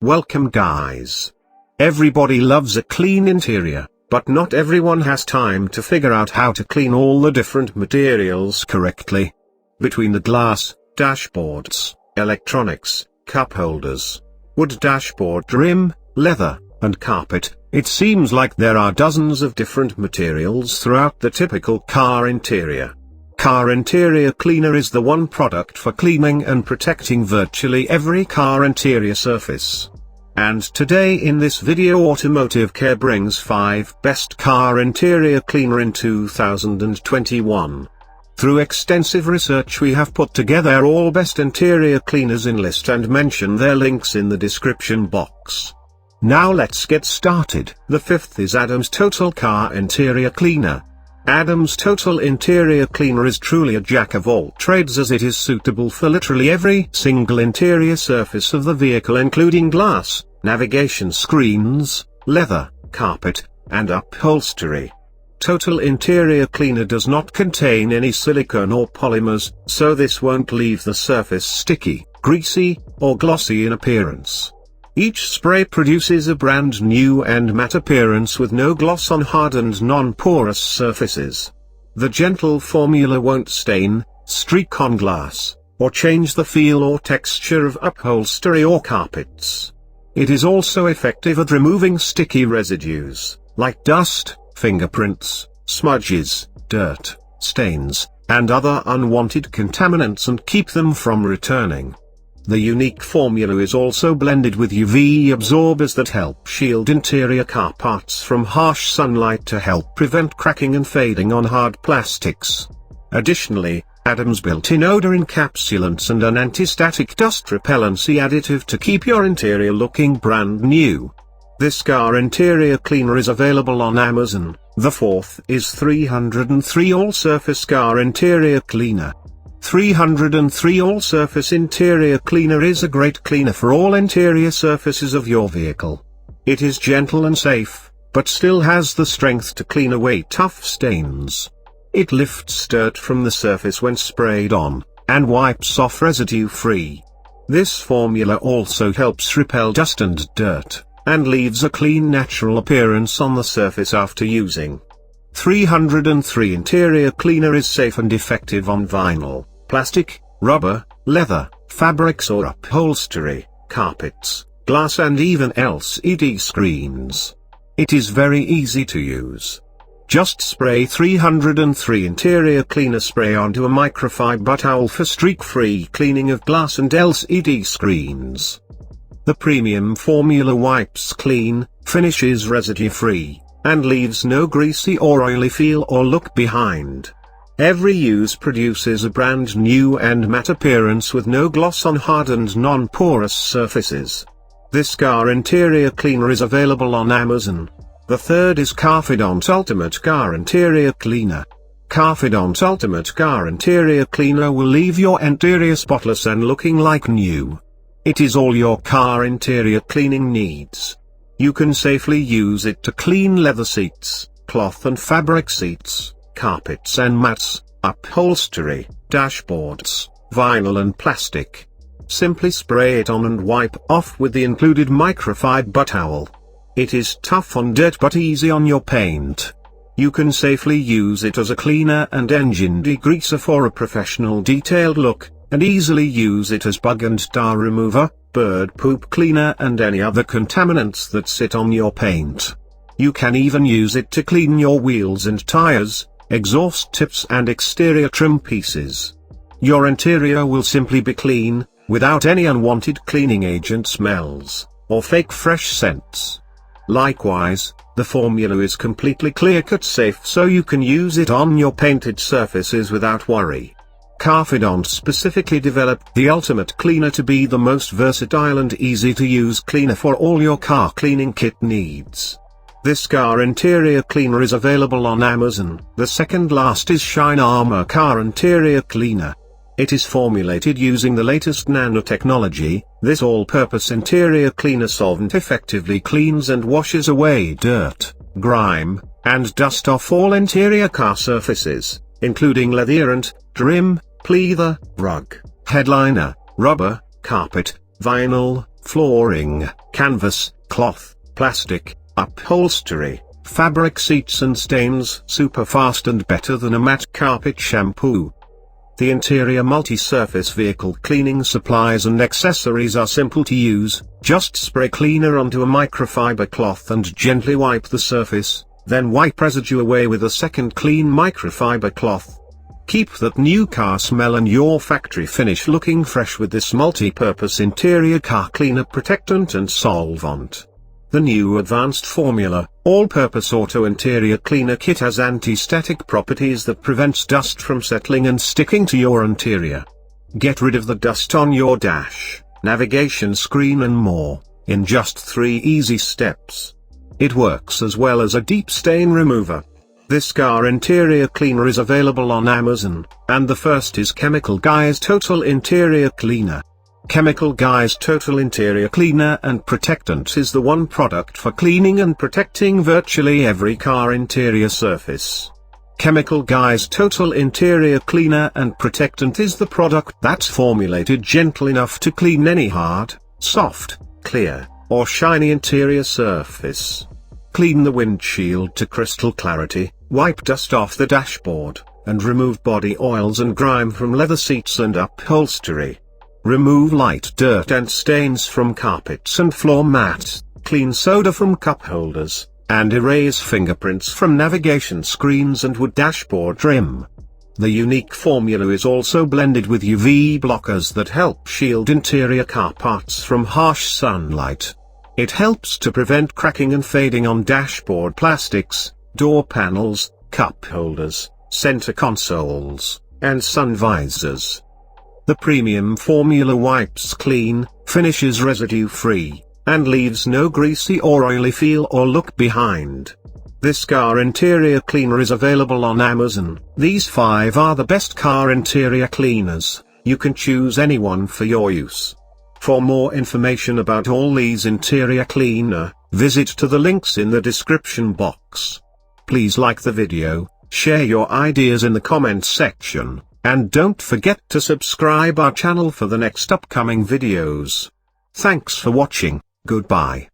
Welcome guys. Everybody loves a clean interior, but not everyone has time to figure out how to clean all the different materials correctly. Between the glass, dashboards, electronics, cup holders, wood dashboard trim, leather, and carpet, it seems like there are dozens of different materials throughout the typical car interior. Car interior cleaner is the one product for cleaning and protecting virtually every car interior surface. And today in this video Automotive Care brings 5 best car interior cleaner in 2021. Through extensive research we have put together all best interior cleaners in list and mention their links in the description box. Now let's get started. The 5th is Adams Total Car Interior Cleaner. Adams Total Interior Cleaner is truly a jack of all trades as it is suitable for literally every single interior surface of the vehicle including glass, navigation screens, leather, carpet, and upholstery. Total Interior Cleaner does not contain any silicone or polymers, so this won't leave the surface sticky, greasy, or glossy in appearance. Each spray produces a brand new and matte appearance with no gloss on hardened non-porous surfaces. The gentle formula won't stain, streak on glass, or change the feel or texture of upholstery or carpets. It is also effective at removing sticky residues, like dust, fingerprints, smudges, dirt, stains, and other unwanted contaminants and keep them from returning. The unique formula is also blended with UV absorbers that help shield interior car parts from harsh sunlight to help prevent cracking and fading on hard plastics. Additionally, Adams built-in odor encapsulants and an anti-static dust repellency additive to keep your interior looking brand new. This car interior cleaner is available on Amazon. The 4th is 303 All-Surface Car Interior Cleaner. 303 All-Surface Interior Cleaner is a great cleaner for all interior surfaces of your vehicle. It is gentle and safe, but still has the strength to clean away tough stains. It lifts dirt from the surface when sprayed on, and wipes off residue-free. This formula also helps repel dust and dirt, and leaves a clean natural appearance on the surface after using. 303 Interior Cleaner is safe and effective on vinyl, plastic, rubber, leather, fabrics or upholstery, carpets, glass and even LCD screens. It is very easy to use. Just spray 303 Interior Cleaner spray onto a microfiber towel for streak-free cleaning of glass and LCD screens. The premium formula wipes clean, finishes residue-free, and leaves no greasy or oily feel or look behind. Every use produces a brand new and matte appearance with no gloss on hardened non-porous surfaces. This car interior cleaner is available on Amazon. The 3rd is Carfidant Ultimate Car Interior Cleaner. Carfidant Ultimate Car Interior Cleaner will leave your interior spotless and looking like new. It is all your car interior cleaning needs. You can safely use it to clean leather seats, cloth and fabric seats, carpets and mats, upholstery, dashboards, vinyl and plastic. Simply spray it on and wipe off with the included microfiber towel. It is tough on dirt but easy on your paint. You can safely use it as a cleaner and engine degreaser for a professional detailed look, and easily use it as bug and tar remover, bird poop cleaner and any other contaminants that sit on your paint. You can even use it to clean your wheels and tires, exhaust tips and exterior trim pieces. Your interior will simply be clean, without any unwanted cleaning agent smells, or fake fresh scents. Likewise, the formula is completely clear-cut safe so you can use it on your painted surfaces without worry. Carfidant specifically developed the ultimate cleaner to be the most versatile and easy-to-use cleaner for all your car cleaning kit needs. This car interior cleaner is available on Amazon. The 2nd last is Shine Armor Car Interior Cleaner. It is formulated using the latest nanotechnology. This all-purpose interior cleaner solvent effectively cleans and washes away dirt, grime, and dust off all interior car surfaces, including leather, trim, pleather, rug, headliner, rubber, carpet, vinyl, flooring, canvas, cloth, plastic, upholstery, fabric, seats and stains. Super fast and better than a matte carpet shampoo. The interior multi-surface vehicle cleaning supplies and accessories are simple to use. Just spray cleaner onto a microfiber cloth and gently wipe the surface, then wipe residue away with a second clean microfiber cloth. Keep that new car smell and your factory finish looking fresh with this multi-purpose interior car cleaner protectant and solvent. The new advanced formula, all-purpose auto interior cleaner kit has anti-static properties that prevents dust from settling and sticking to your interior. Get rid of the dust on your dash, navigation screen and more, in just 3 easy steps. It works as well as a deep stain remover. This car interior cleaner is available on Amazon, and the first is Chemical Guy's Total Interior Cleaner. Chemical Guy's Total Interior Cleaner and Protectant is the one product for cleaning and protecting virtually every car interior surface. Chemical Guy's Total Interior Cleaner and Protectant is the product that's formulated gentle enough to clean any hard, soft, clear, or shiny interior surface. Clean the windshield to crystal clarity, wipe dust off the dashboard, and remove body oils and grime from leather seats and upholstery. Remove light dirt and stains from carpets and floor mats, clean soda from cup holders, and erase fingerprints from navigation screens and wood dashboard trim. The unique formula is also blended with UV blockers that help shield interior car parts from harsh sunlight. It helps to prevent cracking and fading on dashboard plastics, door panels, cup holders, center consoles, and sun visors. The premium formula wipes clean, finishes residue-free, and leaves no greasy or oily feel or look behind. This car interior cleaner is available on Amazon. These 5 are the best car interior cleaners. You can choose any one for your use. For more information about all these interior cleaner, visit to the links in the description box. Please like the video, share your ideas in the comments section, and don't forget to subscribe our channel for the next upcoming videos. Thanks for watching, goodbye.